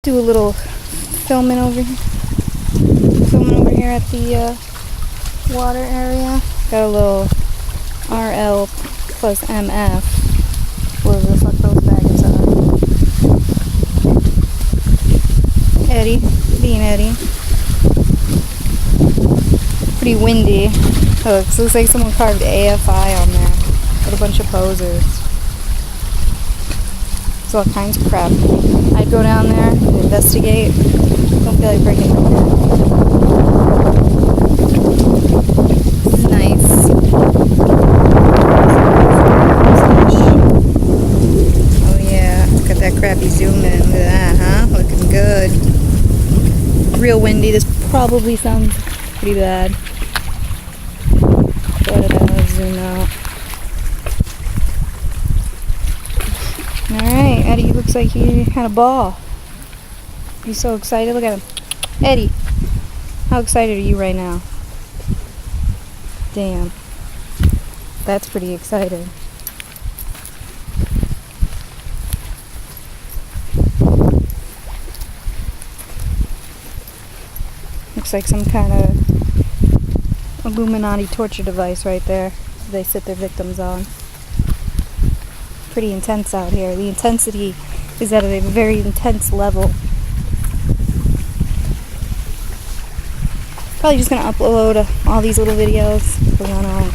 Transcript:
Do a little filming over here at the water area. Got a little RL plus MF. Whatever the fuck those bags are. Eddie, being Eddie. Pretty windy. Oh, it looks like someone carved AFI on there. With a bunch of posers. There's all kinds of crap. I'd go down there and investigate. Don't feel like breaking my neck. This is nice. Oh yeah, got that crappy zoom in. Look at that, huh? Looking good. Real windy. This probably sounds pretty bad. But zoom out. Alright, Eddie looks like he had a ball. He's so excited. Look at him. Eddie, how excited are you right now? Damn. That's pretty excited. Looks like some kind of Illuminati torture device right there they sit their victims on. Pretty intense out here. The intensity is at a very intense level. Probably just gonna upload all these little videos. We're gonna